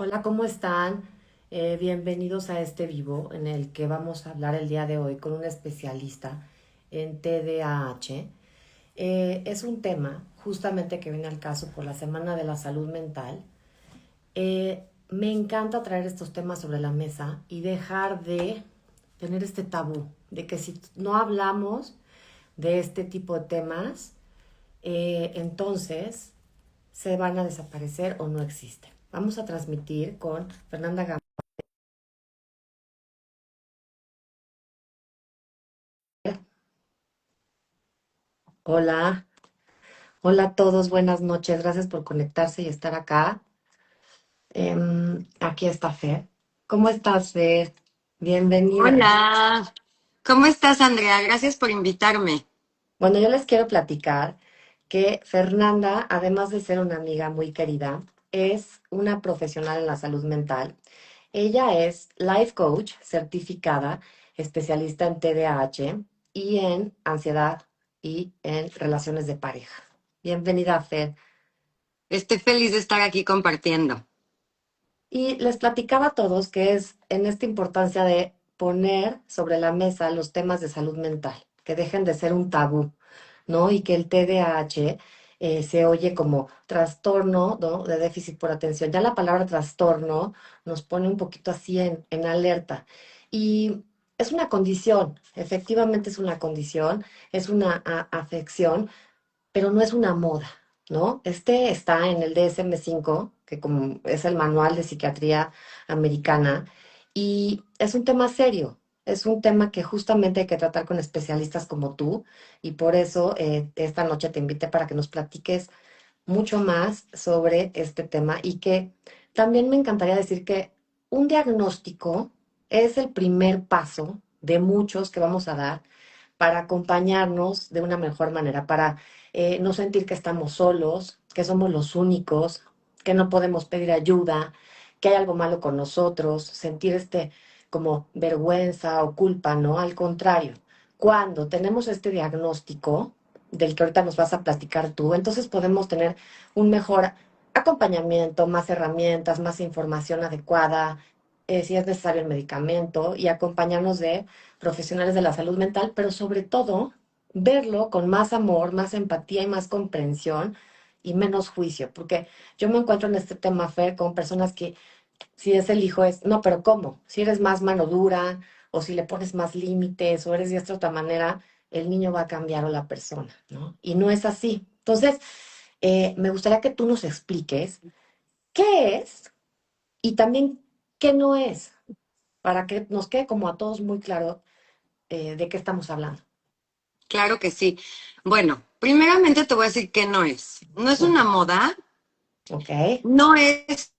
Hola, ¿cómo están? Bienvenidos a este vivo en el que vamos a hablar el día de hoy con un especialista en TDAH. Es un tema justamente que viene al caso por la Semana de la Salud Mental. Me encanta traer estos temas sobre la mesa y dejar de tener este tabú de que si no hablamos de este tipo de temas, entonces se van a desaparecer o no existen. Vamos a transmitir con Fernanda Gama. Hola, hola a todos, buenas noches, gracias por conectarse y estar acá. Aquí está Fer. ¿Cómo estás, Fer? Bienvenida. Hola, ¿cómo estás, Andrea? Gracias por invitarme. Bueno, yo les quiero platicar que Fernanda, además de ser una amiga muy querida, es una profesional en la salud mental. Ella es life coach certificada, especialista en TDAH y en ansiedad y en relaciones de pareja. Bienvenida, Fer. Estoy feliz de estar aquí compartiendo. Y les platicaba a todos que es en esta importancia de poner sobre la mesa los temas de salud mental, que dejen de ser un tabú, ¿no? Y que el TDAH se oye como trastorno, ¿no? De déficit por atención. Ya la palabra trastorno nos pone un poquito así en alerta. Y es una condición, efectivamente es una condición, es una afección, pero no es una moda, ¿no? Este está en el DSM-5, que como es el Manual de Psiquiatría Americana, y es un tema serio, es un tema que justamente hay que tratar con especialistas como tú, y por eso esta noche te invité para que nos platiques mucho más sobre este tema y que también me encantaría decir que un diagnóstico es el primer paso de muchos que vamos a dar para acompañarnos de una mejor manera, para no sentir que estamos solos, que somos los únicos, que no podemos pedir ayuda, que hay algo malo con nosotros, sentir como vergüenza o culpa, ¿no? Al contrario, cuando tenemos este diagnóstico del que ahorita nos vas a platicar tú, entonces podemos tener un mejor acompañamiento, más herramientas, más información adecuada, si es necesario el medicamento y acompañarnos de profesionales de la salud mental, pero sobre todo verlo con más amor, más empatía y más comprensión y menos juicio, porque yo me encuentro en este tema, Fer, con personas que si es el hijo es, no, pero ¿cómo? Si eres más mano dura o si le pones más límites o eres de esta otra manera, el niño va a cambiar o la persona, ¿no? Y no es así. Entonces, me gustaría que tú nos expliques qué es y también qué no es, para que nos quede como a todos muy claro de qué estamos hablando. Claro que sí. Bueno, primeramente te voy a decir que no es. No es una Ujú. moda, Ok, no es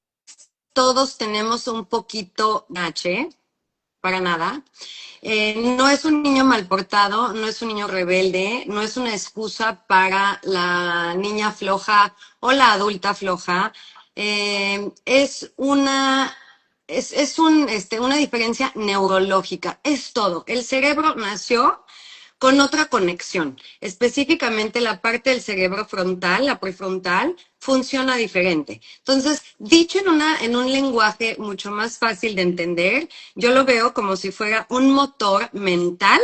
todos tenemos un poquito de H, para nada. No es un niño mal portado, no es un niño rebelde, no es una excusa para la niña floja o la adulta floja. Es una una diferencia neurológica, es todo. El cerebro nació con otra conexión. Específicamente la parte del cerebro frontal, la prefrontal, funciona diferente. Entonces, dicho en un lenguaje mucho más fácil de entender, yo lo veo como si fuera un motor mental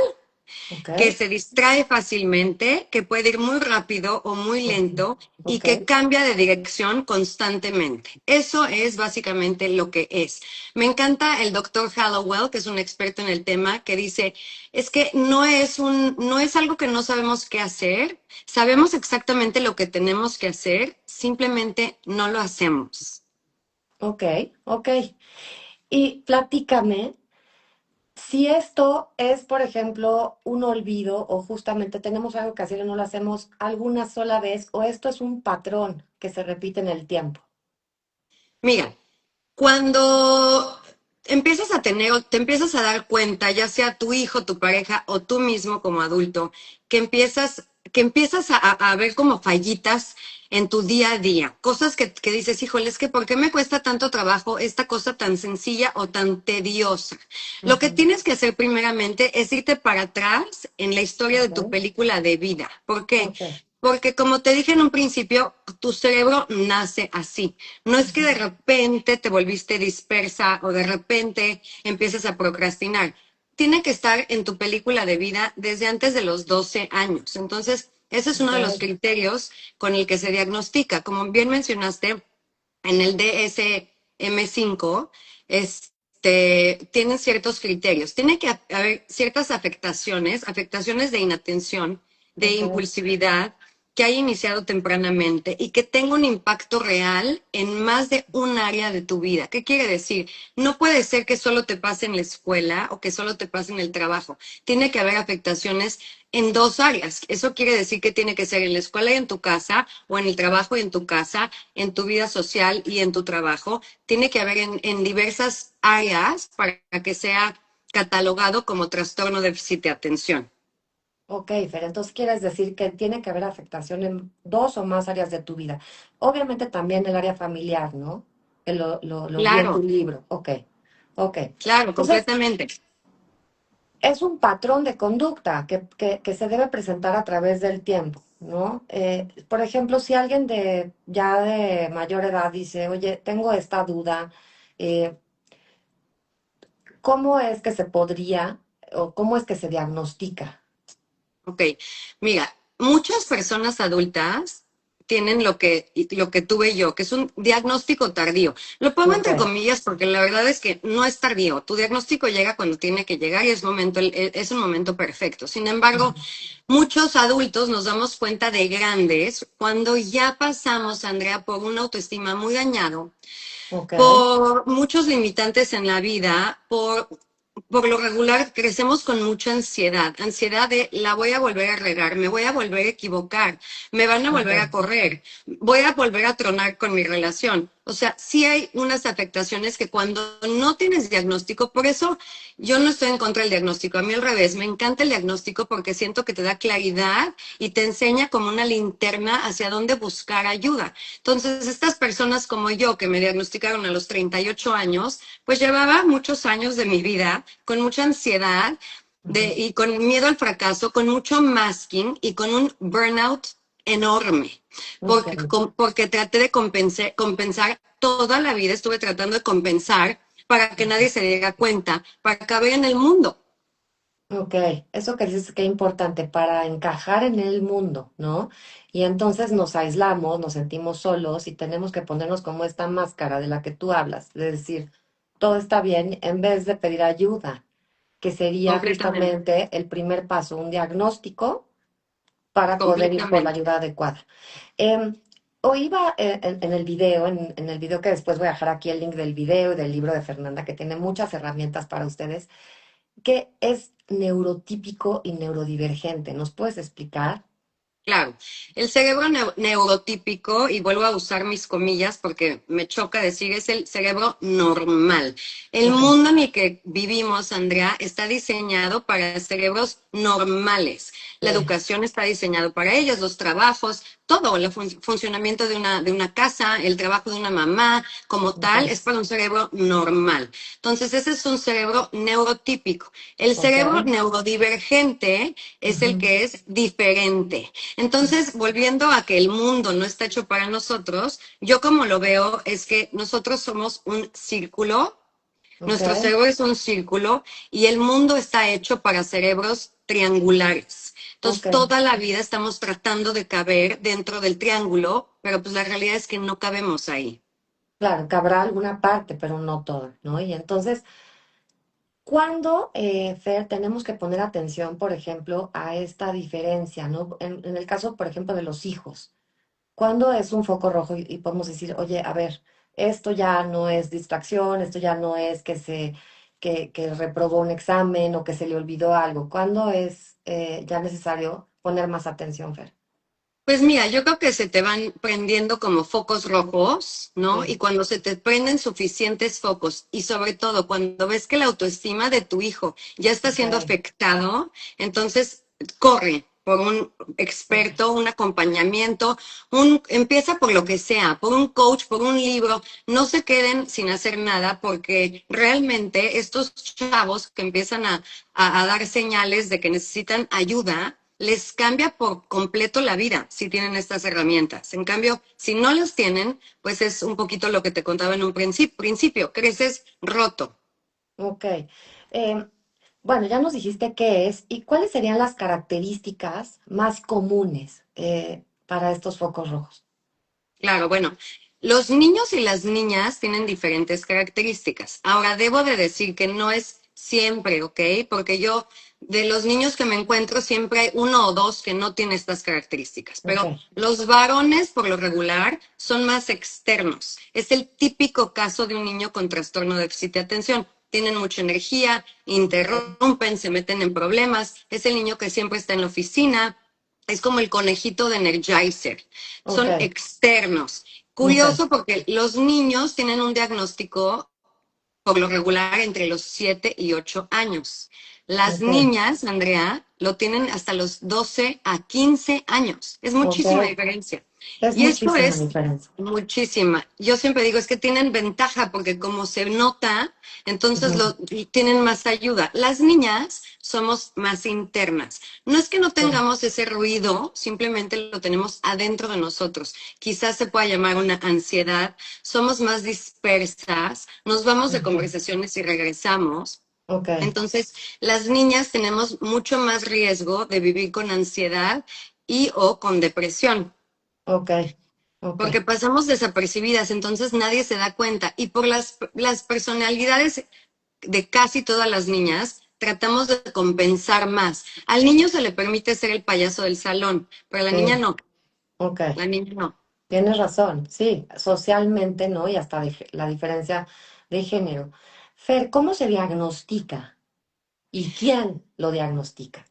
ok, que se distrae fácilmente, que puede ir muy rápido o muy ujú, lento y ok, que cambia de dirección constantemente. Eso es básicamente lo que es. Me encanta el doctor Hallowell, que es un experto en el tema, que dice, es que no es algo que no sabemos qué hacer, sabemos exactamente lo que tenemos que hacer, simplemente no lo hacemos. ok, ok. Y platícame si esto es, por ejemplo, un olvido o justamente tenemos algo que hacer y no lo hacemos alguna sola vez o esto es un patrón que se repite en el tiempo. Mira, cuando empiezas a tener o te empiezas a dar cuenta, ya sea tu hijo, tu pareja o tú mismo como adulto, que empiezas a ver como fallitas en tu día a día, cosas que dices, híjole, es que ¿por qué me cuesta tanto trabajo esta cosa tan sencilla o tan tediosa? Lo que Ujú, tienes que hacer primeramente es irte para atrás en la historia de tu ok, película de vida. ¿Por qué? ok, Porque como te dije en un principio, tu cerebro nace así. No es que de repente te volviste dispersa o de repente empiezas a procrastinar. Tiene que estar en tu película de vida desde antes de los 12 años. Entonces, ese es uno de los Ok, criterios con el que se diagnostica. Como bien mencionaste, en el DSM-5, tienen ciertos criterios. Tiene que haber ciertas afectaciones de inatención, de ok, impulsividad, que haya iniciado tempranamente y que tenga un impacto real en más de un área de tu vida. ¿Qué quiere decir? No puede ser que solo te pase en la escuela o que solo te pase en el trabajo. Tiene que haber afectaciones en dos áreas. Eso quiere decir que tiene que ser en la escuela y en tu casa, o en el trabajo y en tu casa, en tu vida social y en tu trabajo. Tiene que haber en diversas áreas para que sea catalogado como trastorno déficit de atención. ok, Fer, entonces quieres decir que tiene que haber afectación en dos o más áreas de tu vida. Obviamente también el área familiar, ¿no? Que lo vi en tu Claro, libro. Ok, ok. claro, Entonces, completamente. es un patrón de conducta que se debe presentar a través del tiempo, ¿no? Por ejemplo, si alguien de ya de mayor edad dice, oye, tengo esta duda, eh, ¿cómo es que se podría o cómo es que se diagnostica? Ok, mira, muchas personas adultas tienen lo que tuve yo, que es un diagnóstico tardío. Lo pongo Ok, entre comillas porque la verdad es que no es tardío. Tu diagnóstico llega cuando tiene que llegar y es un momento perfecto. Sin embargo, muchos adultos nos damos cuenta de grandes cuando ya pasamos, Andrea, por una autoestima muy dañado, ok, por muchos limitantes en la vida, por lo regular crecemos con mucha ansiedad de la voy a volver a regar, me voy a volver a equivocar, me van a volver a ok. correr, voy a volver a tronar con mi relación. O sea, sí hay unas afectaciones que cuando no tienes diagnóstico, por eso yo no estoy en contra del diagnóstico, a mí al revés, me encanta el diagnóstico porque siento que te da claridad y te enseña como una linterna hacia dónde buscar ayuda. Entonces, estas personas como yo que me diagnosticaron a los 38 años, pues llevaba muchos años de mi vida con mucha ansiedad Ujú. y con miedo al fracaso, con mucho masking y con un burnout enorme, Ok, porque traté de compensar toda la vida, estuve tratando de compensar para que nadie se diera cuenta, para caber en el mundo. ok. Eso que dices que es importante para encajar en el mundo, ¿no? Y entonces nos aislamos, nos sentimos solos y tenemos que ponernos como esta máscara de la que tú hablas, de decir, todo está bien, en vez de pedir ayuda, que sería Completamente, justamente el primer paso, un diagnóstico para poder ir por la completamente. ayuda adecuada. Em, Oíba en el video, en el video que después voy a dejar aquí el link del video y del libro de Fernanda, que tiene muchas herramientas para ustedes, que es neurotípico y neurodivergente. ¿Nos puedes explicar? Claro, el cerebro neurotípico, y vuelvo a usar mis comillas porque me choca decir, es el cerebro normal. El Ok, mundo en el que vivimos, Andrea, está diseñado para cerebros normales. La sí, educación está diseñado para ellos, los trabajos, todo, el funcionamiento de una casa, el trabajo de una mamá, como ok, tal, es para un cerebro normal. Entonces, ese es un cerebro neurotípico. El ok, cerebro neurodivergente es el ujú, que es diferente. Entonces, volviendo a que el mundo no está hecho para nosotros, yo como lo veo es que nosotros somos un círculo, ok, nuestro cerebro es un círculo y el mundo está hecho para cerebros triangulares. ok. Entonces, toda la vida estamos tratando de caber dentro del triángulo, pero pues la realidad es que no cabemos ahí. Claro, cabrá alguna parte, pero no toda, ¿no? Y entonces, ¿cuándo, Fer, tenemos que poner atención, por ejemplo, a esta diferencia, ¿no? En el caso, por ejemplo, de los hijos. ¿Cuándo es un foco rojo y podemos decir, oye, a ver, esto ya no es distracción, esto ya no es que reprobó un examen o que se le olvidó algo? ¿Cuándo es ya necesario poner más atención, Fer? Pues mira, yo creo que se te van prendiendo como focos rojos, ¿no? Y Sí, cuando se te prenden suficientes focos y sobre todo cuando ves que la autoestima de tu hijo ya está ok, siendo afectado, entonces corre por un ok, experto, un acompañamiento, empieza por lo que sea, por un coach, por un libro. No se queden sin hacer nada porque realmente estos chavos que empiezan a dar señales de que necesitan ayuda, les cambia por completo la vida si tienen estas herramientas. En cambio, si no las tienen, pues es un poquito lo que te contaba en un principio, creces roto. Ok. Em, bueno, ya nos dijiste qué es y cuáles serían las características más comunes para estos focos rojos. Claro, bueno, los niños y las niñas tienen diferentes características. Ahora, debo de decir que no es siempre, ¿ok? Porque yo, de los niños que me encuentro, siempre hay uno o dos que no tienen estas características. Ok, Pero los varones, por lo regular, son más externos. Es el típico caso de un niño con trastorno de déficit de atención. Tienen mucha energía, ok, interrumpen, se meten en problemas. Es el niño que siempre está en la oficina. Es como el conejito de Energizer, ok, son externos. ok, Curioso porque los niños tienen un diagnóstico por lo regular entre los 7 y 8 años. Las ok, niñas, Andrea, lo tienen hasta los 12 a 15 años. Es ok. muchísima diferencia. Es Y esto muchísima es diferencia. muchísima. Yo siempre digo, es que tienen ventaja porque como se nota, entonces Ujú, tienen más ayuda. Las niñas somos más internas. No es que no sí, tengamos ese ruido, simplemente lo tenemos adentro de nosotros. Quizás se pueda llamar una ansiedad. Somos más dispersas, nos vamos de ujú, conversaciones y regresamos. ok, Entonces, las niñas tenemos mucho más riesgo de vivir con ansiedad y o con depresión ok, ok, porque pasamos desapercibidas, entonces nadie se da cuenta. Y por las personalidades de casi todas las niñas, tratamos de compensar más. Al niño se le permite ser el payaso del salón, pero a la niña sí, no, ok. la niña no. Tienes razón, sí, socialmente, ¿no? Y hasta la diferencia de género. Fer, ¿cómo se diagnostica y quién lo diagnostica?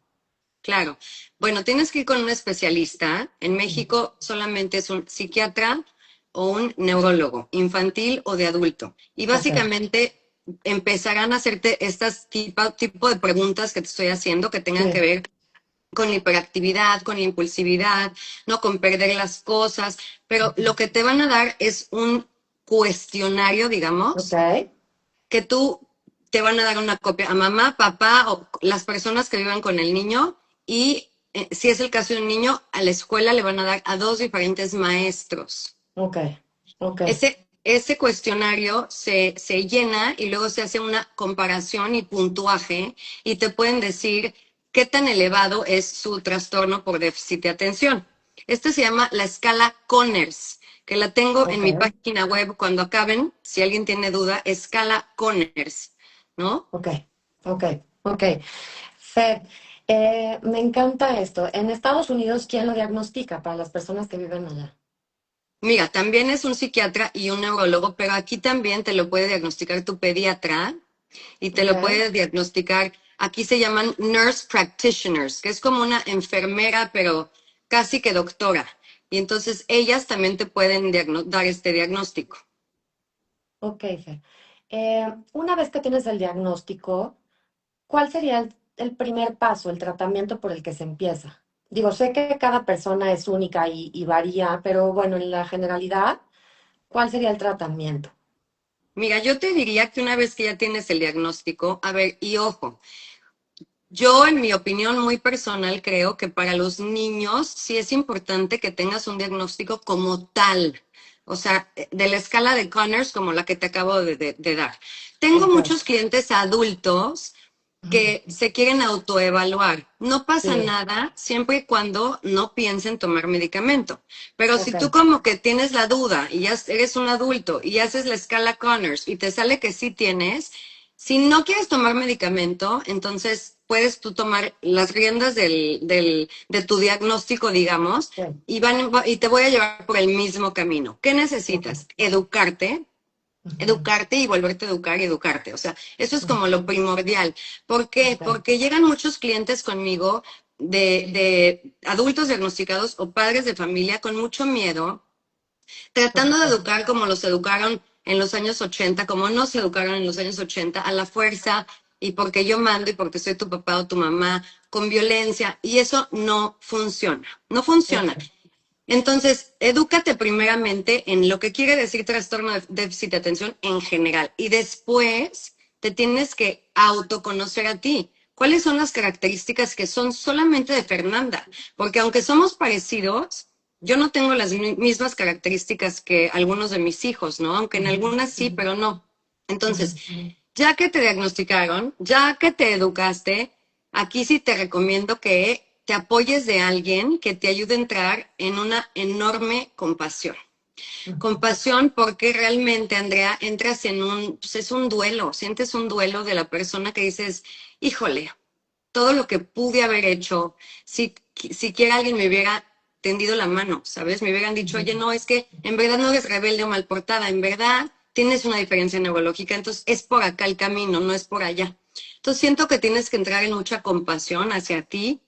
Claro. Bueno, tienes que ir con un especialista. En Ujú, México solamente es un psiquiatra o un neurólogo, infantil o de adulto. Y ok, básicamente empezarán a hacerte estas tipo de preguntas que te estoy haciendo que tengan que sí, ver con la hiperactividad, con la impulsividad, no con perder las cosas, pero ujú, lo que te van a dar es un cuestionario, ok, digamos, que tú te van a dar una copia a mamá, papá o las personas que vivan con el niño y si es el caso de un niño, a la escuela le van a dar a dos diferentes maestros. ok, ok, Ese cuestionario se llena y luego se hace una comparación y puntuaje y te pueden decir qué tan elevado es su trastorno por déficit de atención. Este se llama la escala Conners, que la tengo en ok, mi página web cuando acaben, si alguien tiene duda, escala Conners, ¿no? ok, ok, ok. Fer, me encanta esto. En Estados Unidos, ¿quién lo diagnostica para las personas que viven allá? Mira, también es un psiquiatra y un neurólogo, pero aquí también te lo puede diagnosticar tu pediatra y te Ok, lo puede diagnosticar. Aquí se llaman nurse practitioners, que es como una enfermera, pero casi que doctora. Y entonces ellas también te pueden dar este diagnóstico. ok, Fer. Una vez que tienes el diagnóstico, ¿cuál sería el primer paso, el tratamiento por el que se empieza? Digo, sé que cada persona es única y varía, pero bueno, en la generalidad, ¿cuál sería el tratamiento? Mira, yo te diría que una vez que ya tienes el diagnóstico, a ver, y ojo, yo en mi opinión muy personal creo que para los niños sí es importante que tengas un diagnóstico como tal. O sea, de la escala de Conners como la que te acabo de dar. Tengo Ok, muchos clientes adultos ujú, que se quieren autoevaluar. No pasa sí, nada siempre y cuando no piensen tomar medicamento. Pero si ok, tú como que tienes la duda y ya eres un adulto y haces la escala Conners y te sale que sí tienes, si no quieres tomar medicamento, entonces puedes tú tomar las riendas de tu diagnóstico, digamos, sí, y te voy a llevar por el mismo camino. ¿Qué ok, necesitas? ujú, Educarte y volverte a educar y educarte. O sea, eso es como lo primordial. ¿Por qué? ok, Porque llegan muchos clientes conmigo de adultos diagnosticados o padres de familia con mucho miedo, tratando de ok, educar como los educaron en los años 80, como nos educaron en los años 80, a la fuerza y porque yo mando y porque soy tu papá o tu mamá, con violencia. Y eso no funciona. No funciona. ok, Entonces, edúcate primeramente en lo que quiere decir trastorno de déficit de atención en general y después te tienes que autoconocer a ti. cuáles son las características que son solamente de Fernanda, porque aunque somos parecidos, yo no tengo las mismas características que algunos de mis hijos, ¿no? Aunque en algunas sí, pero no. Entonces, ya que te diagnosticaron, ya que te educaste, aquí sí te recomiendo que te apoyes de alguien que te ayude a entrar en una enorme compasión. Compasión porque realmente, Andrea, entras en pues es un duelo, sientes un duelo de la persona que dices, híjole, todo lo que pude haber hecho, si siquiera alguien me hubiera tendido la mano, ¿sabes? Me hubieran dicho, oye, no, es que en verdad no eres rebelde o mal portada, en verdad tienes una diferencia neurológica, entonces es por acá el camino, no es por allá. Entonces siento que tienes que entrar en mucha compasión hacia ti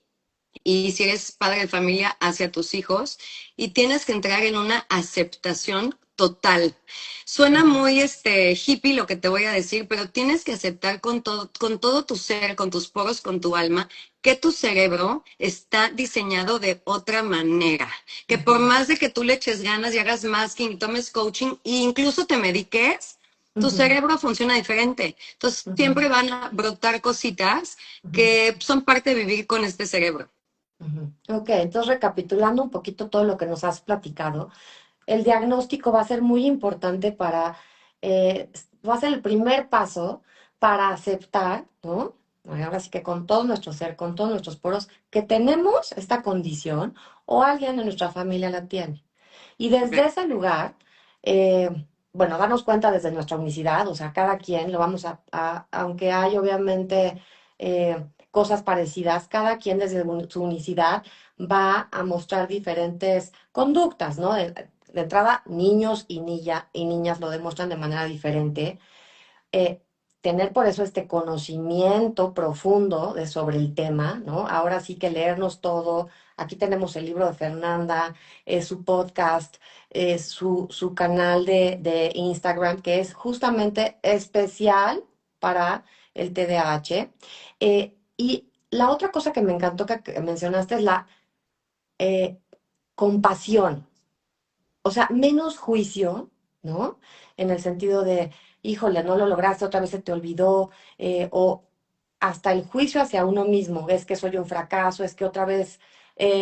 y si eres padre de familia hacia tus hijos y tienes que entrar en una aceptación total. Suena muy hippie lo que te voy a decir, pero tienes que aceptar con todo tu ser, con tus poros, con tu alma, que tu cerebro está diseñado de otra manera. Que por más de que tú le eches ganas y hagas masking y tomes coaching e incluso te mediques, tu cerebro funciona diferente. Entonces siempre van a brotar cositas que son parte de vivir con este cerebro. Ok, entonces recapitulando un poquito todo lo que nos has platicado, el diagnóstico va a ser muy importante va a ser el primer paso para aceptar, ¿no? Ahora sí que con todo nuestro ser, con todos nuestros poros, que tenemos esta condición o alguien en nuestra familia la tiene. Y desde ese lugar, eh, bueno, darnos cuenta desde nuestra unicidad, o sea, cada quien lo vamos aunque hay obviamente cosas parecidas, cada quien desde su unicidad va a mostrar diferentes conductas, ¿no? De entrada, niños y niñas lo demuestran de manera diferente. eh, Tener por eso este conocimiento profundo sobre el tema, ¿no? Ahora sí que leernos todo. Aquí tenemos el libro de Fernanda, su podcast, su canal de Instagram, que es justamente especial para el TDAH. Y la otra cosa que me encantó que mencionaste es la eh, compasión, o sea, menos juicio, ¿no? En el sentido de, híjole, no lo lograste, otra vez se te olvidó, o hasta el juicio hacia uno mismo, es que soy un fracaso, es que otra vez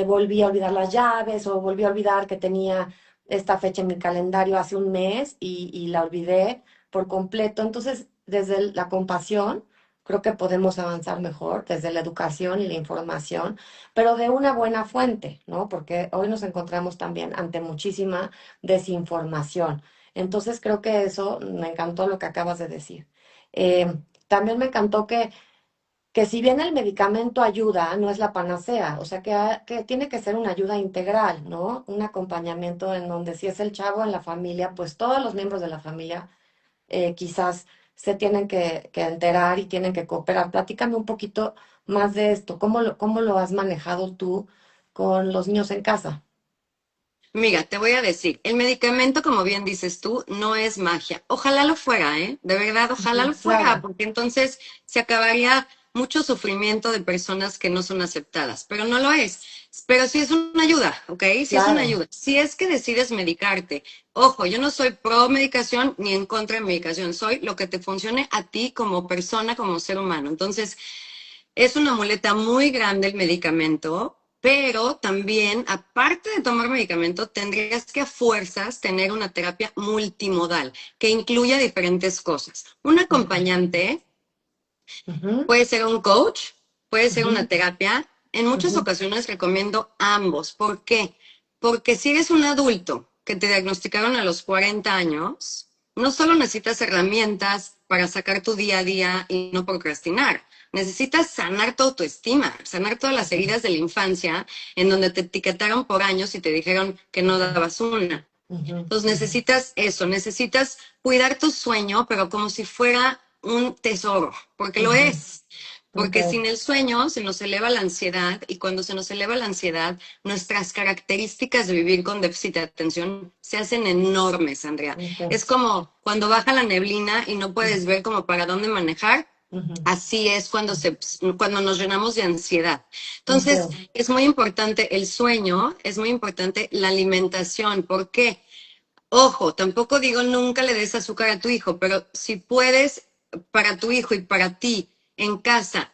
volví a olvidar las llaves o volví a olvidar que tenía esta fecha en mi calendario hace un mes y la olvidé por completo. Entonces, desde la compasión, creo que podemos avanzar mejor, desde la educación y la información, pero de una buena fuente, ¿no? Porque hoy nos encontramos también ante muchísima desinformación. Entonces creo que eso me encantó lo que acabas de decir. También me encantó que si bien el medicamento ayuda, no es la panacea, o sea que tiene que ser una ayuda integral, ¿no? Un acompañamiento en donde si es el chavo en la familia, pues todos los miembros de la familia quizás se tienen que enterar y tienen que cooperar. Platícame un poquito más de esto. Cómo lo has manejado tú con los niños en casa? Mira, te voy a decir, el medicamento, como bien dices tú, no es magia. Ojalá lo fuera, ¿eh? De verdad, ojalá lo fuera, Claro. porque entonces se acabaría mucho sufrimiento de personas que no son aceptadas, pero no lo es. Pero sí es una ayuda, ¿ok? Sí es una Claro. ayuda. Si es que decides medicarte, ojo, yo no soy pro medicación ni en contra de medicación, soy lo que te funcione a ti como persona, como ser humano. Entonces, es una muleta muy grande el medicamento, pero también, aparte de tomar medicamento, tendrías que a fuerzas tener una terapia multimodal que incluya diferentes cosas. Un acompañante Ujú, puede ser un coach, puede ser una ujú, terapia. En muchas ujú, ocasiones recomiendo ambos. ¿Por qué? Porque si eres un adulto que te diagnosticaron a los 40 años, no solo necesitas herramientas para sacar tu día a día y no procrastinar, necesitas sanar tu autoestima, sanar todas las ujú, heridas de la infancia en donde te etiquetaron por años y te dijeron que no ujú, dabas una. ujú, Entonces necesitas eso, necesitas cuidar tu sueño, pero como si fuera un tesoro, porque lo ujú. es. Ok, Porque sin el sueño se nos eleva la ansiedad y cuando se nos eleva la ansiedad, nuestras características de vivir con déficit de atención se hacen enormes, Andrea. ok, Es como cuando baja la neblina y no puedes ver como para dónde manejar. ujú, Así es cuando nos llenamos de ansiedad. ok, Entonces, es muy importante el sueño, es muy importante la alimentación. ¿Por qué? Ojo, tampoco digo nunca le des azúcar a tu hijo, pero si puedes para tu hijo y para ti en casa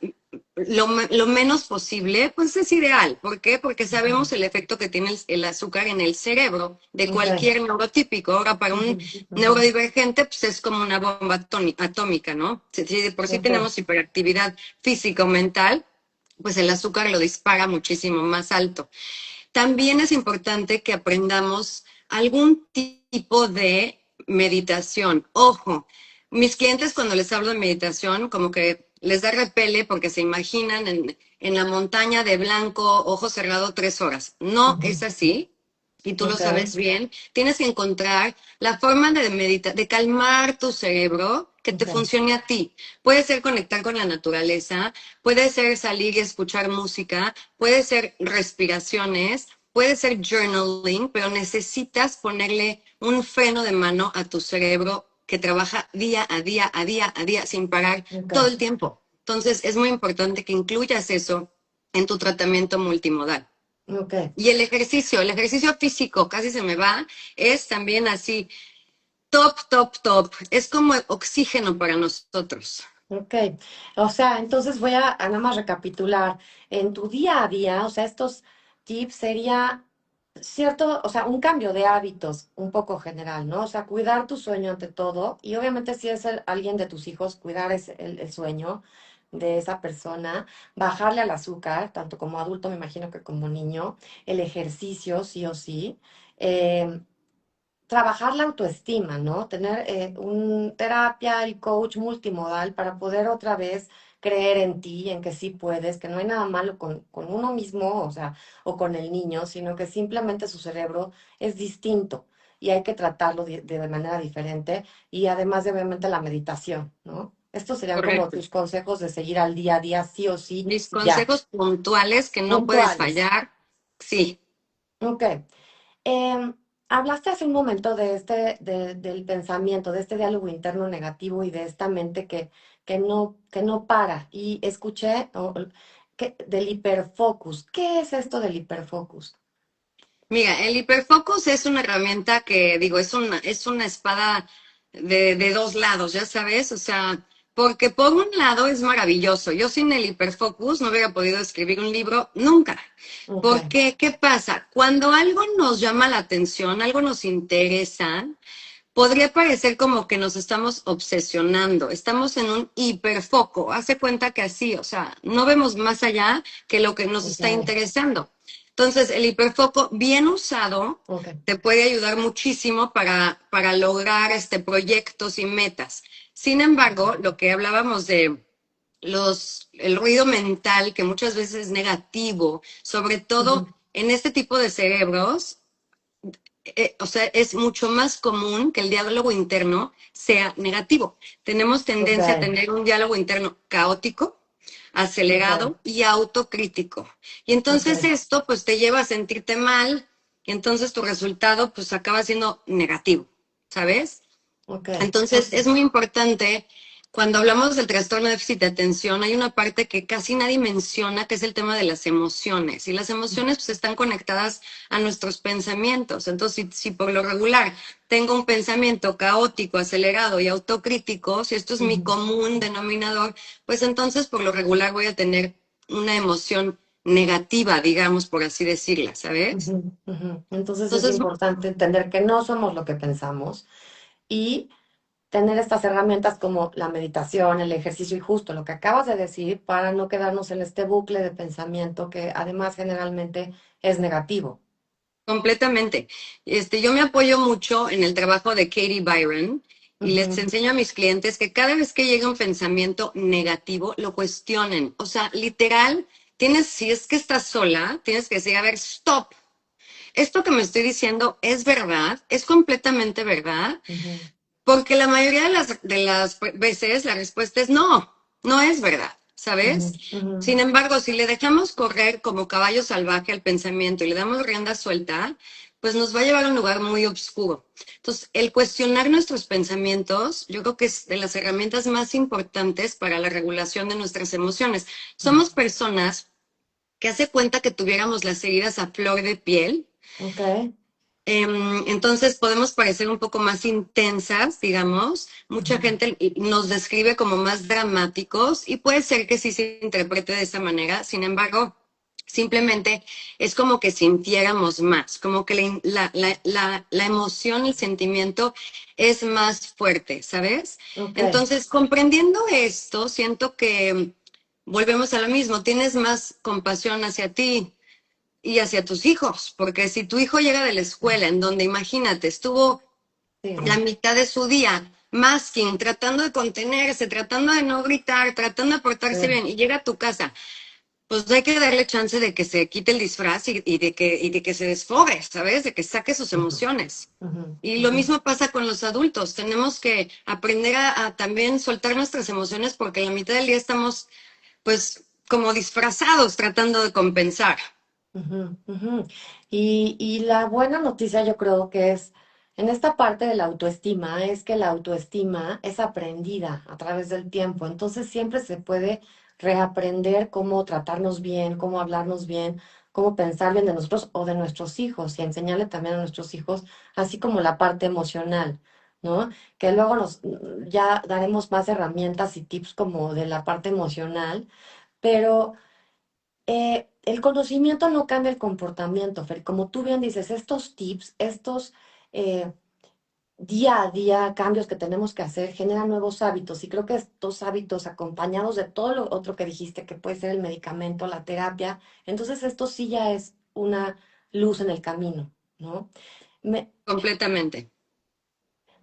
lo menos posible, pues es ideal. ¿Por qué? Porque Ujú. sabemos el efecto que tiene el azúcar en el cerebro de Ok. cualquier neurotípico. Ahora, para Ujú, un ujú. neurodivergente, pues es como una bomba atómica, ¿no? Si de por sí Ok. tenemos hiperactividad física o mental, pues el azúcar lo dispara muchísimo más alto. También es importante que aprendamos algún tipo de meditación. Ojo, mis clientes cuando les hablo de meditación, como que les da repele porque se imaginan en la montaña de blanco, ojo cerrado, 3 horas. No Ujú. es así. Y tú lo Ok. sabes bien, tienes que encontrar la forma de meditar, de calmar tu cerebro que te Ok. funcione a ti. Puede ser conectar con la naturaleza, puede ser salir y escuchar música, puede ser respiraciones, puede ser journaling, pero necesitas ponerle un freno de mano a tu cerebro que trabaja día a día, a día, a día, sin parar Ok. todo el tiempo. Entonces, es muy importante que incluyas eso en tu tratamiento multimodal. Ok. Y el ejercicio físico, casi se me va, es también así, top, top, top. Es como oxígeno para nosotros. Ok, o sea, entonces voy a nada más recapitular. En tu día a día, o sea, estos tips sería cierto, o sea, un cambio de hábitos un poco general, ¿no? O sea, cuidar tu sueño ante todo y obviamente si es alguien de tus hijos, cuidar el sueño de esa persona, bajarle al azúcar, tanto como adulto, me imagino que como niño, el ejercicio, sí o sí. em, Trabajar la autoestima, ¿no? Tener un terapia y coach multimodal para poder otra vez creer en ti, en que sí puedes, que no hay nada malo con uno mismo, o sea, o con el niño, sino que simplemente su cerebro es distinto y hay que tratarlo de manera diferente y además de obviamente la meditación, ¿no? Estos serían como Correcto. tus consejos de seguir al día a día, sí o sí, Mis ya, consejos puntuales que no puedes puntuales. fallar. Sí, Ok. Em, Hablaste hace un momento de del pensamiento, de este diálogo interno negativo y de esta mente que no para. Y escuché del hiperfocus. ¿Qué es esto del hiperfocus? mira, el hiperfocus es una herramienta que, digo, es una espada de dos lados, ya sabes, o sea, porque por un lado es maravilloso. Yo sin el hiperfocus no hubiera podido escribir un libro nunca. Ok, Porque, ¿qué pasa? Cuando algo nos llama la atención, algo nos interesa, podría parecer como que nos estamos obsesionando, estamos en un hiperfoco. Hace cuenta que así, o sea, no vemos más allá que lo que nos ok, está interesando. Entonces, el hiperfoco bien usado ok. te puede ayudar muchísimo para lograr proyectos y metas. Sin embargo, lo que hablábamos de el ruido mental, que muchas veces es negativo, sobre todo Ujú. en este tipo de cerebros, o sea, es mucho más común que el diálogo interno sea negativo. Tenemos Ok, tendencia a tener un diálogo interno caótico, ok, acelerado y autocrítico. Y ok, entonces esto pues te lleva a sentirte mal y entonces tu resultado pues acaba siendo negativo, ¿sabes? ok, Entonces, ok. es muy importante, cuando hablamos del trastorno de déficit de atención, hay una parte que casi nadie menciona, que es el tema de las emociones. Y las emociones pues, están conectadas a nuestros pensamientos. Entonces, si por lo regular tengo un pensamiento caótico, acelerado y autocrítico, si esto es mi Ujú, común denominador, pues entonces por lo regular voy a tener una emoción negativa, digamos, por así decirla, ¿sabes? ujú, ujú. Entonces es Entonces, importante entender que no somos lo que pensamos y tener estas herramientas como la meditación, el ejercicio y justo lo que acabas de decir para no quedarnos en este bucle de pensamiento que además generalmente es negativo. completamente. Yo me apoyo mucho en el trabajo de Katie Byron y les Ujú, enseño a mis clientes que cada vez que llega un pensamiento negativo, lo cuestionen. O sea, literal, si es que estás sola, tienes que decir, a ver, stop. Esto que me estoy diciendo es verdad, es completamente verdad. ujú, Porque la mayoría de las veces la respuesta es no, no es verdad, ujú, ¿sabes? ujú, Sin embargo, si le dejamos correr como caballo salvaje al pensamiento y le damos rienda suelta, pues nos va a llevar a un lugar muy oscuro. Entonces, el cuestionar nuestros pensamientos, yo creo que es de las herramientas más importantes para la regulación de nuestras emociones. Somos personas que hace cuenta que tuviéramos las heridas a flor de piel ok, Entonces podemos parecer un poco más intensas, digamos. Mucha Ujú. gente nos describe como más dramáticos y puede ser que sí se interprete de esa manera. Sin embargo, simplemente es como que sintiéramos más, como que la emoción, el sentimiento es más fuerte, ¿sabes? Ok, Entonces, comprendiendo esto, siento que volvemos a lo mismo, tienes más compasión hacia ti y hacia tus hijos, porque si tu hijo llega de la escuela en donde, imagínate, estuvo sí, la no. mitad de su día masking, tratando de contenerse, tratando de no gritar, tratando de portarse Sí. bien, y llega a tu casa, pues hay que darle chance de que se quite el disfraz y de que se desfogue, ¿sabes? De que saque sus Ujú, emociones. ujú, Y lo ujú. mismo pasa con los adultos. Tenemos que aprender a también soltar nuestras emociones porque la mitad del día estamos, pues, como disfrazados tratando de compensar. Ujú, ujú. Y la buena noticia yo creo que es, en esta parte de la autoestima, es que la autoestima es aprendida a través del tiempo. Entonces siempre se puede reaprender cómo tratarnos bien, cómo hablarnos bien, cómo pensar bien de nosotros o de nuestros hijos y enseñarle también a nuestros hijos, así como la parte emocional, ¿no? Que luego nos ya daremos más herramientas y tips como de la parte emocional, pero el conocimiento no cambia el comportamiento, Fer. Como tú bien dices, estos tips, estos eh, día a día cambios que tenemos que hacer generan nuevos hábitos. Y creo que estos hábitos acompañados de todo lo otro que dijiste, que puede ser el medicamento, la terapia, entonces esto sí ya es una luz en el camino, ¿no? Me, Completamente.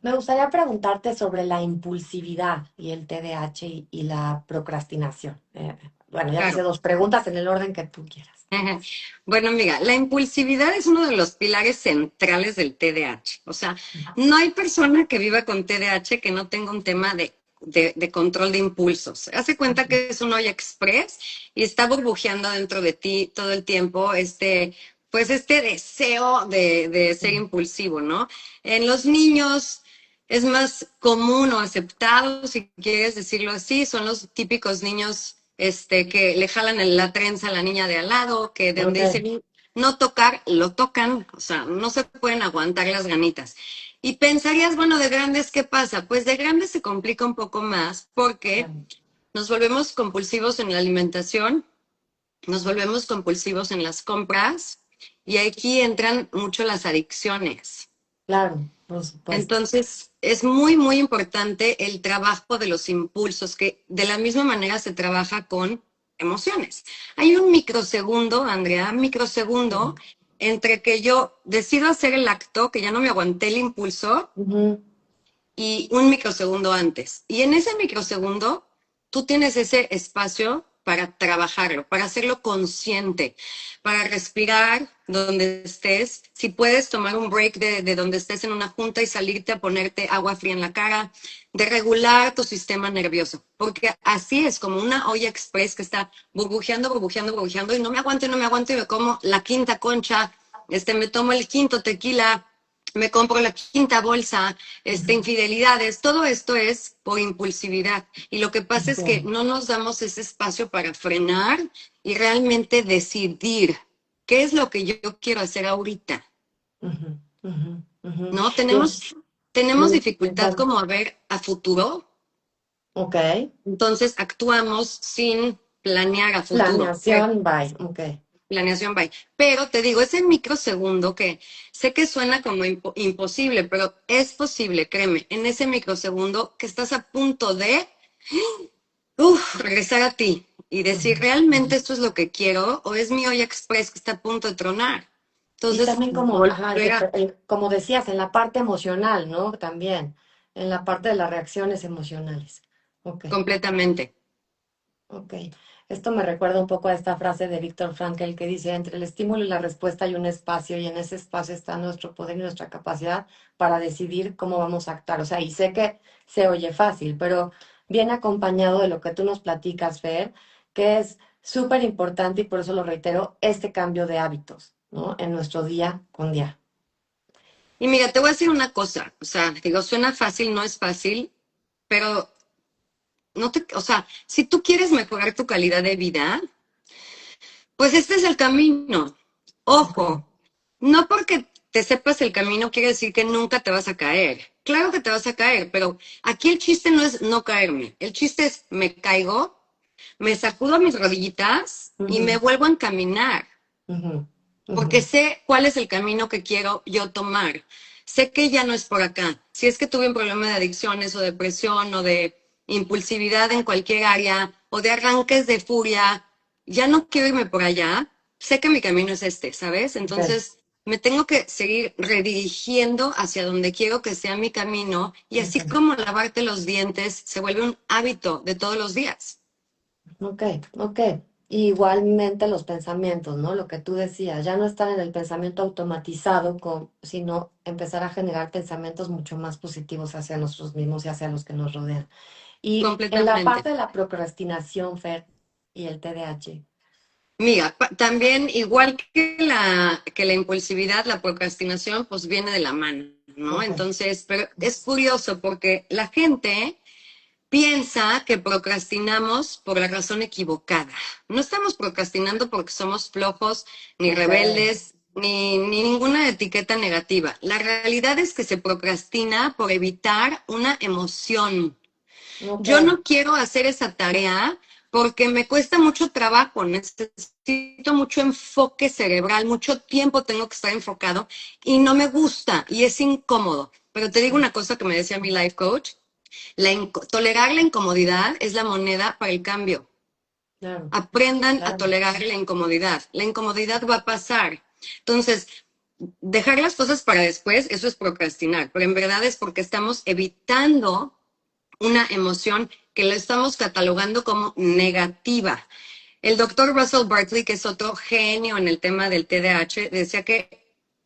me gustaría preguntarte sobre la impulsividad y el TDAH y la procrastinación. Bueno, ya te hice Claro. dos preguntas en el orden que tú quieras. Ajá. Bueno, amiga, la impulsividad es uno de los pilares centrales del TDAH. O sea, no hay persona que viva con TDAH que no tenga un tema de control de impulsos. Hace cuenta que es un olla express y está burbujeando dentro de ti todo el tiempo pues este deseo de ser impulsivo, ¿no? En los niños es más común o aceptado, si quieres decirlo así, son los típicos niños que le jalan la trenza a la niña de al lado, que de donde Ok. dicen no tocar, lo tocan, o sea, no se pueden aguantar las ganitas. Y pensarías, bueno, de grandes, ¿qué pasa? Pues de grandes se complica un poco más porque Claro, nos volvemos compulsivos en la alimentación, nos volvemos compulsivos en las compras y aquí entran mucho las adicciones. claro, por supuesto. Entonces, es muy, muy importante el trabajo de los impulsos, que de la misma manera se trabaja con emociones. Hay un microsegundo, Andrea, un microsegundo entre que yo decido hacer el acto, que ya no me aguanté el impulso, Ujú, y un microsegundo antes. Y en ese microsegundo, tú tienes ese espacio para trabajarlo, para hacerlo consciente, para respirar donde estés. Si puedes tomar un break de donde estés en una junta y salirte a ponerte agua fría en la cara, de regular tu sistema nervioso, porque así es como una olla express que está burbujeando, burbujeando, burbujeando y no me aguanto, no me aguanto y me como la quinta concha, me tomo el quinto tequila, me compro la quinta bolsa, ujú. infidelidades, todo esto es por impulsividad. Y lo que pasa es que Entiendo. no nos damos ese espacio para frenar y realmente decidir qué es lo que yo quiero hacer ahorita, Ujú, ujú, ujú. ¿no? Bien, Tenemos me dificultad encanta. como a ver a futuro, Ok. entonces actuamos sin planear a futuro. Planeación, bye. Ok. Planeación by. Pero te digo, ese microsegundo que sé que suena como imposible, pero es posible, créeme, en ese microsegundo que estás a punto de regresar a ti y decir, Ujú, ¿realmente ujú. esto es lo que quiero o es mi olla express que está a punto de tronar? Y Entonces, también como, ajá, volver a como decías, en la parte emocional, ¿no? También, en la parte de las reacciones emocionales. Ok. completamente. Ok, esto me recuerda un poco a esta frase de Víctor Frankl que dice, entre el estímulo y la respuesta hay un espacio y en ese espacio está nuestro poder y nuestra capacidad para decidir cómo vamos a actuar. O sea, y sé que se oye fácil, pero viene acompañado de lo que tú nos platicas, Fer, que es súper importante y por eso lo reitero, este cambio de hábitos, ¿no? En nuestro día con día. Y mira, te voy a decir una cosa, o sea, digo, suena fácil, no es fácil, pero o sea, si tú quieres mejorar tu calidad de vida, pues este es el camino. Ok. Ojo, no porque te sepas el camino quiere decir que nunca te vas a caer. Claro que te vas a caer, pero aquí el chiste no es no caerme. El chiste es me caigo, me sacudo mis rodillitas y me Ujú, vuelvo a encaminar, ujú, porque ujú. sé cuál es el camino que quiero yo tomar. Sé que ya no es por acá. Si es que tuve un problema de adicciones o depresión o de impulsividad en cualquier área o de arranques de furia, ya no quiero irme por allá. Sé que mi camino es este, ¿sabes? Ok. Entonces me tengo que seguir redirigiendo hacia donde quiero que sea mi camino y así Ok. como lavarte los dientes se vuelve un hábito de todos los días. Ok, ok. Igualmente los pensamientos, ¿no? Lo que tú decías, ya no estar en el pensamiento automatizado, sino empezar a generar pensamientos mucho más positivos hacia nosotros mismos y hacia los que nos rodean. Y en la Completamente. parte de la procrastinación, Fer, y el TDAH. Mira, también igual que la impulsividad, la procrastinación, pues viene de la mano, ¿no? Ok. Entonces, pero es curioso porque la gente piensa que procrastinamos por la razón equivocada. No estamos procrastinando porque somos flojos, ni Ok, rebeldes, ni ninguna etiqueta negativa. La realidad es que se procrastina por evitar una emoción. ok. Yo no quiero hacer esa tarea porque me cuesta mucho trabajo, necesito mucho enfoque cerebral, mucho tiempo tengo que estar enfocado y no me gusta y es incómodo. Pero te digo Sí, una cosa que me decía mi life coach, tolerar la incomodidad es la moneda para el cambio. claro, Aprendan a claro. tolerar la incomodidad. La incomodidad va a pasar. Entonces, dejar las cosas para después, eso es procrastinar, pero en verdad es porque estamos evitando una emoción que la estamos catalogando como negativa. El doctor Russell Barkley, que es otro genio en el tema del TDAH, decía que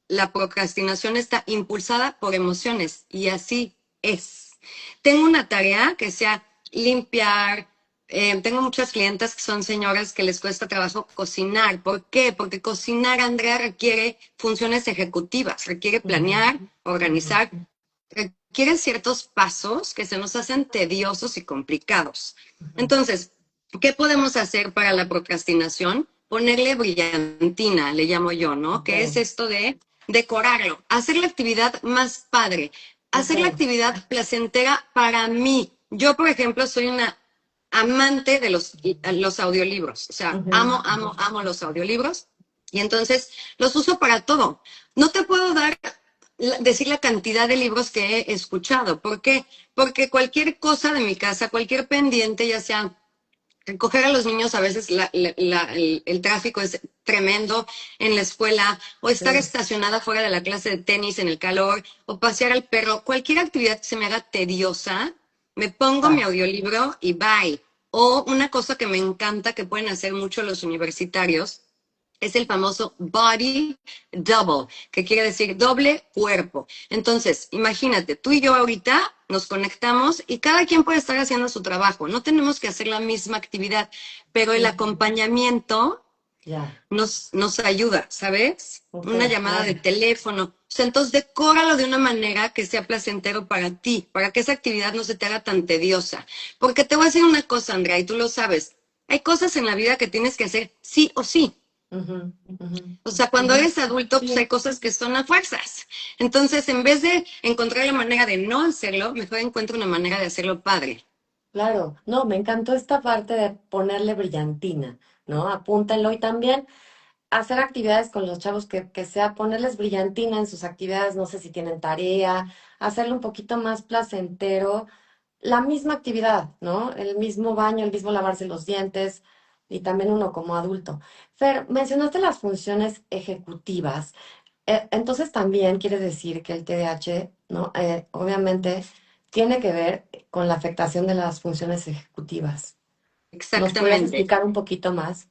la procrastinación está impulsada por emociones y así es. Tengo una tarea que sea limpiar. Tengo muchas clientas que son señoras que les cuesta trabajo cocinar. ¿Por qué? Porque cocinar, Andrea, requiere funciones ejecutivas, requiere Ujú, planear, ujú, organizar, requieren ciertos pasos que se nos hacen tediosos y complicados. ujú. Entonces, ¿qué podemos hacer para la procrastinación? Ponerle brillantina, le llamo yo, ¿no? Ok, Que es esto de decorarlo, hacer la actividad más padre, ok. hacer la actividad placentera para mí. Yo, por ejemplo, soy una amante de los audiolibros, o sea, Ujú, amo los audiolibros y entonces los uso para todo. No te puedo decir la cantidad de libros que he escuchado. ¿Por qué? Porque cualquier cosa de mi casa, cualquier pendiente, ya sea recoger a los niños, a veces el tráfico es tremendo en la escuela, o estar sí, estacionada fuera de la clase de tenis en el calor, o pasear al perro, cualquier actividad que se me haga tediosa, me pongo mi va. audiolibro y bye. O una cosa que me encanta que pueden hacer mucho los universitarios es el famoso body double, que quiere decir doble cuerpo. Entonces, imagínate, tú y yo ahorita nos conectamos y cada quien puede estar haciendo su trabajo. No tenemos que hacer la misma actividad, pero el Ujú, acompañamiento ya, nos ayuda, ¿sabes? ok, Una llamada de claro. teléfono. O sea, entonces decóralo de una manera que sea placentero para ti, para que esa actividad no se te haga tan tediosa. Porque te voy a decir una cosa, Andrea, y tú lo sabes. Hay cosas en la vida que tienes que hacer sí o sí. Ujú, ujú. O sea, cuando eres adulto, pues hay Sí, cosas que son a fuerzas. Entonces, en vez de encontrar la manera de no hacerlo, mejor encuentro una manera de hacerlo padre. claro. No, me encantó esta parte de ponerle brillantina, ¿no? Apúntenlo y también hacer actividades con los chavos que sea ponerles brillantina en sus actividades, no sé si tienen tarea, hacerlo un poquito más placentero, la misma actividad, ¿no? El mismo baño, el mismo lavarse los dientes y también uno como adulto. Fer, mencionaste las funciones ejecutivas. Entonces también quiere decir que el TDAH, ¿no? Obviamente tiene que ver con la afectación de las funciones ejecutivas. ¿Nos podrías Exactamente. explicar un poquito más?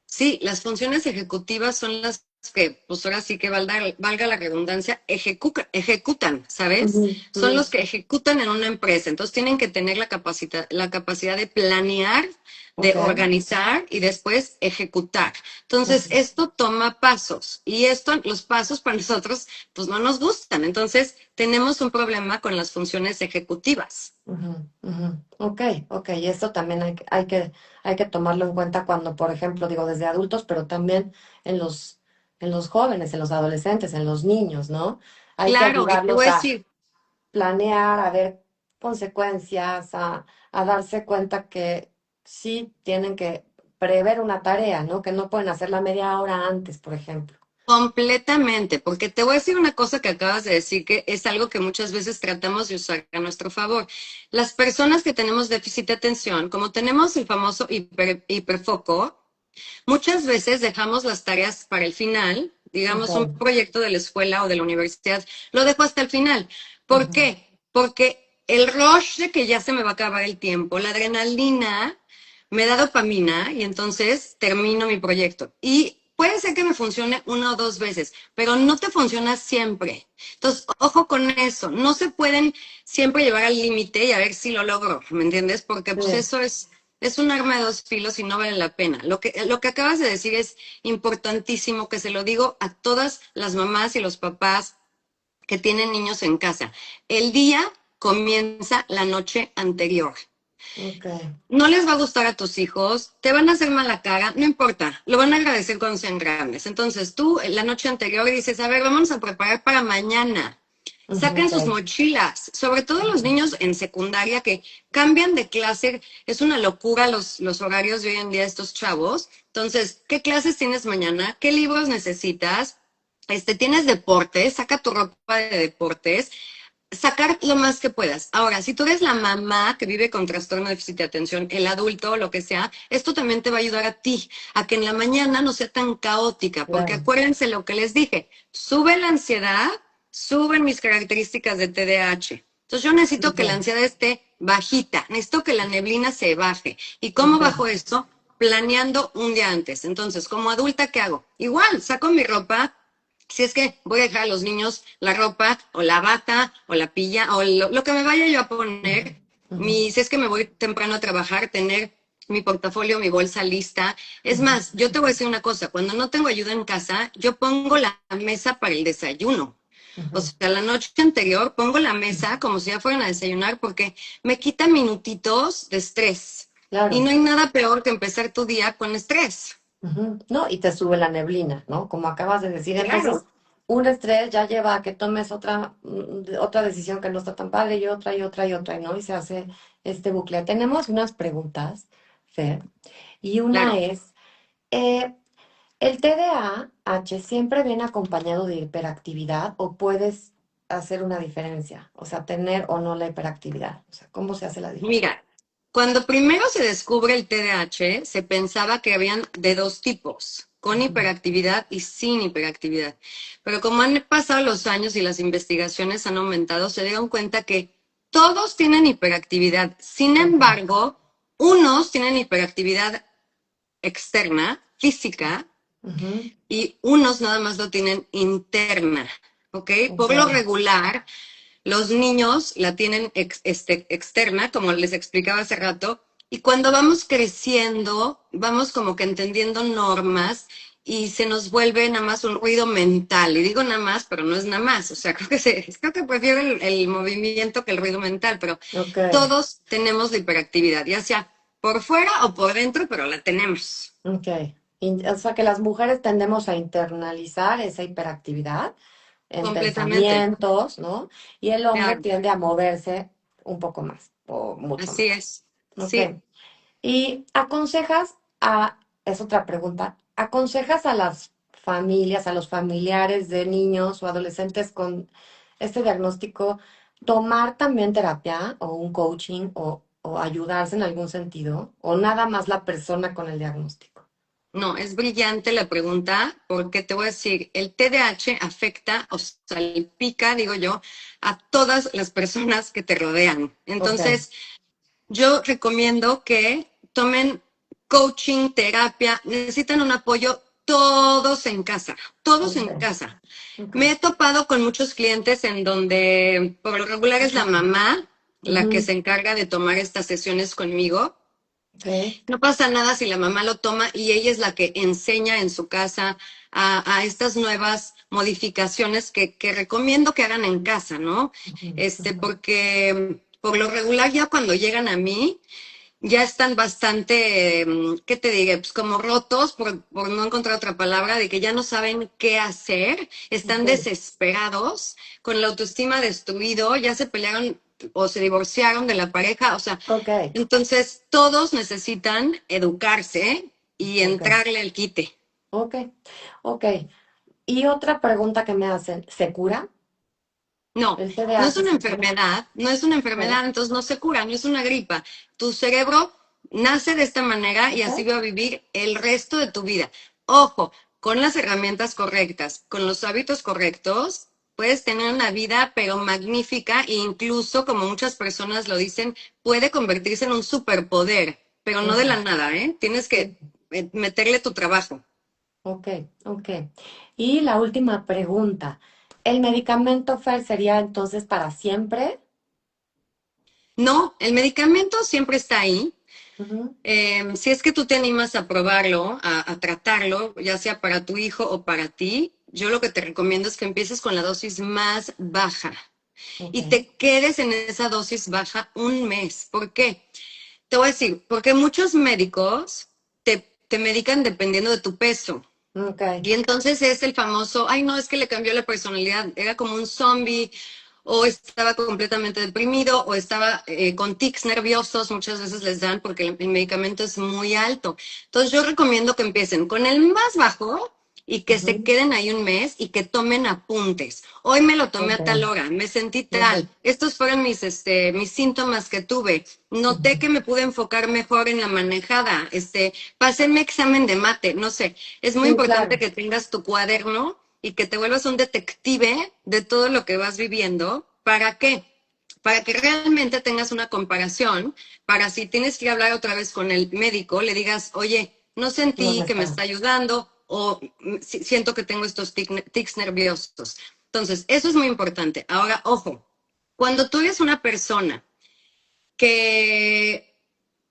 Sí, las funciones ejecutivas son las que, pues ahora sí que valga la redundancia, ejecutan, ¿sabes? Ujú, Son ujú. los que ejecutan en una empresa. Entonces tienen que tener la capacidad de planear, de Ok. organizar y después ejecutar. Entonces, Ujú, esto toma pasos y los pasos para nosotros, pues no nos gustan. Entonces, tenemos un problema con las funciones ejecutivas. ujú, ujú. Ok, ok. Y esto también hay que tomarlo en cuenta cuando, por ejemplo, digo, desde adultos, pero también en en los jóvenes, en los adolescentes, en los niños, ¿no? Hay que Claro, y te ayudarlos voy a a decir, planear, a ver consecuencias, a darse cuenta que sí tienen que prever una tarea, ¿no? Que no pueden hacerla media hora antes, por ejemplo. completamente, porque te voy a decir una cosa que acabas de decir, que es algo que muchas veces tratamos de usar a nuestro favor. Las personas que tenemos déficit de atención, como tenemos el famoso hiperfoco, muchas veces dejamos las tareas para el final, Ok. digamos un proyecto de la escuela o de la universidad, lo dejo hasta el final. ¿Por Ujú. qué? Porque el rush de que ya se me va a acabar el tiempo, la adrenalina me da dopamina y entonces termino mi proyecto. Y puede ser que me funcione una o dos veces, pero no te funciona siempre. Entonces, ojo con eso. No se pueden siempre llevar al límite y a ver si lo logro, ¿me entiendes? Porque pues Sí, eso es un arma de dos filos y no vale la pena. Lo que acabas de decir es importantísimo, que se lo digo a todas las mamás y los papás que tienen niños en casa. El día comienza la noche anterior. ok, No les va a gustar a tus hijos, te van a hacer mala cara, no importa, lo van a agradecer cuando sean grandes. Entonces tú la noche anterior dices, a ver, vamos a preparar para mañana. ujú, Saquen ok, sus mochilas, sobre todo los ujú, niños en secundaria que cambian de clase. Es una locura los horarios de hoy en día de estos chavos. Entonces, ¿qué clases tienes mañana? ¿Qué libros necesitas? ¿Tienes deportes? Saca tu ropa de deportes, sacar lo más que puedas. Ahora, si tú eres la mamá que vive con trastorno de déficit de atención, el adulto, lo que sea, esto también te va a ayudar a ti, a que en la mañana no sea tan caótica, porque claro, acuérdense lo que les dije, sube la ansiedad, suben mis características de TDAH. Entonces yo necesito que la ok, ansiedad esté bajita, necesito que la neblina se baje. ¿Y cómo ok, bajo esto? Planeando un día antes. Entonces, como adulta, ¿qué hago? Igual, saco mi ropa, si es que voy a dejar a los niños la ropa o la bata o la pilla o lo que me vaya yo a ujú, poner, ujú, si es que me voy temprano a trabajar, tener mi portafolio, mi bolsa lista. Es ujú, más, yo te voy a decir una cosa, cuando no tengo ayuda en casa, yo pongo la mesa para el desayuno. O ujú, sea, la noche anterior pongo la mesa como si ya fueran a desayunar porque me quita minutitos de estrés. Y claro. no hay nada peor que empezar tu día con estrés. Ujú. No, y te sube la neblina, ¿no? Como acabas de decir, entonces Claro, un estrés ya lleva a que tomes otra, otra decisión que no está tan padre y otra y otra y otra, ¿no? Y se hace este bucle. Tenemos unas preguntas, Fer, y una claro. es, eh, ¿el TDAH siempre viene acompañado de hiperactividad o puedes hacer una diferencia? O sea, tener o no la hiperactividad. O sea, ¿cómo se hace la diferencia? Mira, cuando primero se descubre el TDAH, se pensaba que habían de dos tipos, con Ujú, hiperactividad y sin hiperactividad. Pero como han pasado los años y las investigaciones han aumentado, se dieron cuenta que todos tienen hiperactividad. Sin ok, embargo, unos tienen hiperactividad externa, física, ujú, y unos nada más lo tienen interna. ¿Ok? ok, Por lo regular, los niños la tienen externa, como les explicaba hace rato, y cuando vamos creciendo, vamos como que entendiendo normas y se nos vuelve nada más un ruido mental. Y digo nada más, pero no es nada más. O sea, creo que prefiero el movimiento que el ruido mental, pero ok. todos tenemos la hiperactividad, ya sea por fuera o por dentro, pero la tenemos Ok. O sea que las mujeres tendemos a internalizar esa hiperactividad en completamente. pensamientos, ¿no? Y el hombre Claro, tiende a moverse un poco más o mucho así más. es. Ok. Sí. Y aconsejas es otra pregunta, ¿aconsejas a las familias, a los familiares de niños o adolescentes con este diagnóstico tomar también terapia o un coaching o ayudarse en algún sentido? ¿O nada más la persona con el diagnóstico? No, es brillante la pregunta porque te voy a decir, el TDAH afecta o salpica, digo yo, a todas las personas que te rodean. Ok, Entonces, yo recomiendo que tomen coaching, terapia, necesitan un apoyo todos en casa, todos ok, en casa. ok. Me he topado con muchos clientes en donde por lo regular es la mamá la que Ujú, se encarga de tomar estas sesiones conmigo. ok, No pasa nada si la mamá lo toma y ella es la que enseña en su casa a estas nuevas modificaciones que recomiendo que hagan en casa, ¿no? ujú, ujú, Porque por lo regular ya cuando llegan a mí, ya están bastante, ¿qué te diré? Pues como rotos, por no encontrar otra palabra, de que ya no saben qué hacer, Ok, están desesperados, con la autoestima destruido, ya se pelearon o se divorciaron de la pareja, o sea, ok, entonces todos necesitan educarse y ok, entrarle al quite. ok, ok. Y otra pregunta que me hacen, ¿se cura? No, ¿El no es TDAH una se cura? enfermedad, no es una Ok, enfermedad, entonces no se cura, no es una gripa. Tu cerebro nace de esta manera y ok, así va a vivir el resto de tu vida. Ojo, con las herramientas correctas, con los hábitos correctos, puedes tener una vida pero magnífica e incluso, como muchas personas lo dicen, puede convertirse en un superpoder, pero no de la ujú, nada, ¿eh? Tienes que meterle tu trabajo. ok, ok. Y la última pregunta, ¿el medicamento Fer sería entonces para siempre? No, el medicamento siempre está ahí. Ujú, Si es que tú te animas a probarlo, a tratarlo, ya sea para tu hijo o para ti, yo lo que te recomiendo es que empieces con la dosis más baja ok, y te quedes en esa dosis baja un mes. ¿Por qué? Te voy a decir, porque muchos médicos te medican dependiendo de tu peso. ok, Y entonces es el famoso, ay no, es que le cambió la personalidad, era como un zombie, o estaba completamente deprimido, o estaba con tics nerviosos, muchas veces les dan porque el medicamento es muy alto. Entonces yo recomiendo que empiecen con el más bajo y que se ujú, queden ahí un mes y que tomen apuntes. Hoy me lo tomé ok, a tal hora, me sentí ujú, tal, estos fueron mis síntomas que tuve, noté ujú. que me pude enfocar mejor en la manejada, pasé mi examen de mate, no sé, es muy Sí, importante claro, que tengas tu cuaderno y que te vuelvas un detective de todo lo que vas viviendo. ¿Para qué? Para que realmente tengas una comparación, para si tienes que hablar otra vez con el médico, le digas, oye, no no me sentí que me está. está ayudando o siento que tengo estos tics nerviosos. Entonces, eso es muy importante. Ahora, ojo, cuando tú eres una persona que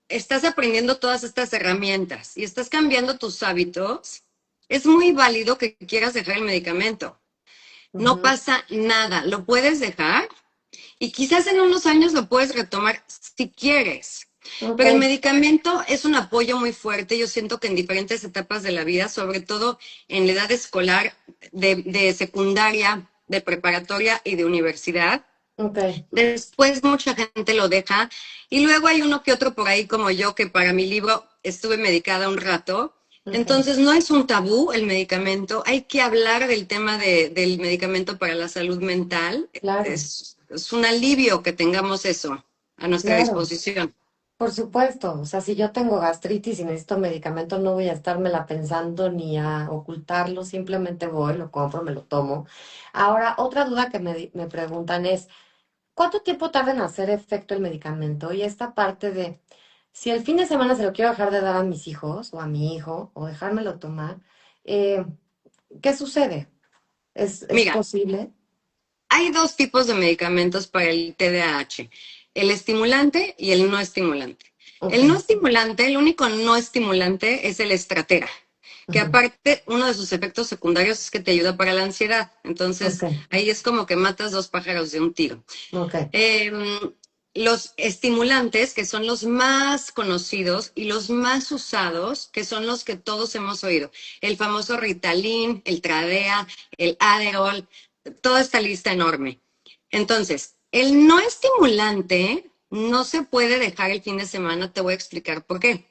estás aprendiendo todas estas herramientas y estás cambiando tus hábitos, es muy válido que quieras dejar el medicamento. No Ujú, pasa nada, lo puedes dejar y quizás en unos años lo puedes retomar si quieres. ok, Pero el medicamento es un apoyo muy fuerte, yo siento que en diferentes etapas de la vida, sobre todo en la edad escolar, de secundaria, de preparatoria y de universidad, ok, después mucha gente lo deja y luego hay uno que otro por ahí como yo que para mi libro estuve medicada un rato. ok, Entonces no es un tabú el medicamento, hay que hablar del tema del medicamento para la salud mental. claro, Es un alivio que tengamos eso a nuestra claro. disposición. Por supuesto, o sea, si yo tengo gastritis y necesito medicamento, no voy a estármela pensando ni a ocultarlo, simplemente voy, lo compro, me lo tomo. Ahora, otra duda que me preguntan es, ¿cuánto tiempo tarda en hacer efecto el medicamento? Y esta parte de, si el fin de semana se lo quiero dejar de dar a mis hijos o a mi hijo o dejármelo tomar, eh, ¿qué sucede? ¿Es Mira, posible? hay dos tipos de medicamentos para el TDAH, el estimulante y el no estimulante. Ok, El no estimulante, el único no estimulante es el estratera, que ujú, aparte uno de sus efectos secundarios es que te ayuda para la ansiedad. ok, Entonces ahí es como que matas dos pájaros de un tiro. ok, Eh, los estimulantes, que son los más conocidos y los más usados, que son los que todos hemos oído, el famoso Ritalin, el Tradea, el Adderall, toda esta lista enorme. Entonces, el no estimulante no se puede dejar el fin de semana, te voy a explicar por qué.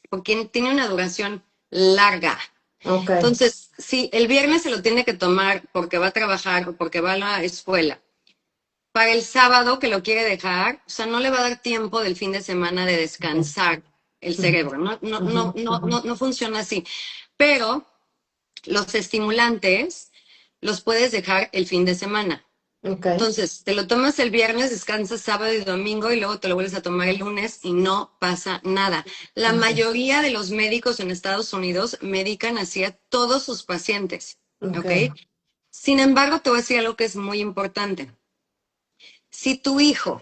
Porque tiene una duración larga. ok, Entonces, si el viernes se lo tiene que tomar porque va a trabajar o porque va a la escuela, para el sábado que lo quiere dejar, o sea, no le va a dar tiempo del fin de semana de ok, descansar el ujú, cerebro. No, no, ujú, no, no, ujú, no funciona así. Pero los estimulantes los puedes dejar el fin de semana. ok, Entonces, te lo tomas el viernes, descansas sábado y domingo y luego te lo vuelves a tomar el lunes y no pasa nada. La ok, mayoría de los médicos en Estados Unidos medican así a todos sus pacientes, ok, ¿ok? Sin embargo, te voy a decir algo que es muy importante. Si tu hijo,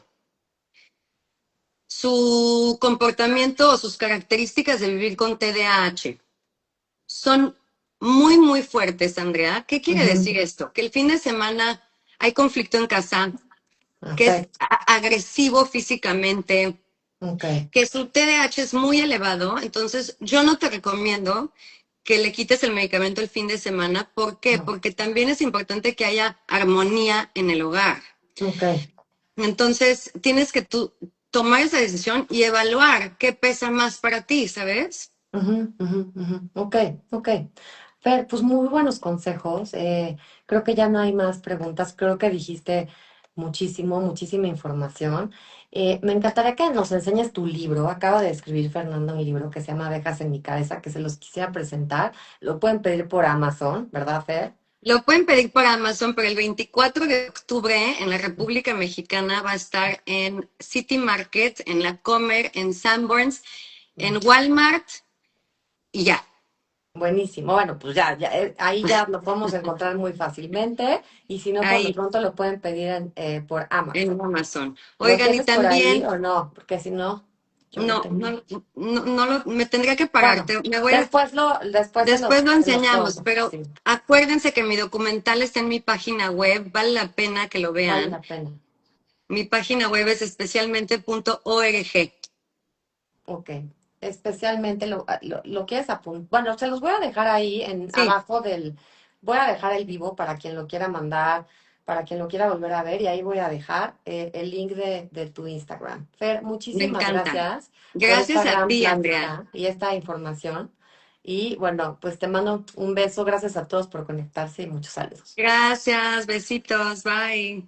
su comportamiento o sus características de vivir con TDAH son muy, muy fuertes, Andrea, ¿qué quiere ujú, decir esto? Que el fin de semana hay conflicto en casa, que es afecto. agresivo físicamente, Ok. que su TDAH es muy elevado, entonces yo no te recomiendo que le quites el medicamento el fin de semana. ¿Por qué? No. Porque también es importante que haya armonía en el hogar. Ok. Entonces, tienes que tú tomar esa decisión y evaluar qué pesa más para ti, ¿sabes? Ujú, ujú, ujú. Ok, ok. Fer, pues muy buenos consejos. Creo que ya no hay más preguntas. Creo que dijiste muchísimo, muchísima información. Me encantaría que nos enseñes tu libro. Acaba de escribir Fernanda un libro que se llama Abejas en mi cabeza, que se los quisiera presentar. Lo pueden pedir por Amazon, ¿verdad, Fer? Lo pueden pedir por Amazon, pero el 24 de octubre en la República Mexicana va a estar en City Market, en La Comer, en Sanborns, en Walmart y ya, Buenísimo. Bueno, pues ya, ya, ahí ya lo podemos encontrar muy fácilmente. Y si no, por lo ahí pronto lo pueden pedir por Amazon. en Amazon. ¿Lo Oigan, y tienes por ahí también, o no? Porque si no, yo lo no, tengo. no, me tendría que Bueno, pararte. después Después lo se los enseñamos, pongo. pero Sí, acuérdense que mi documental está en mi página web, vale la pena que lo vale vean. la pena. Mi página web es especialmente.org. Ok. Especialmente lo quieres apuntar. Bueno, se los voy a dejar ahí en Sí, abajo del. Voy a dejar el vivo para quien lo quiera mandar, para quien lo quiera volver a ver, y ahí voy a dejar el link de tu Instagram. Fer, me muchísimas encanta. gracias por esta Gracias a gran ti, Andrea. plática y esta información. Y bueno, pues te mando un beso. Gracias a todos por conectarse y muchos saludos. Gracias, besitos, bye.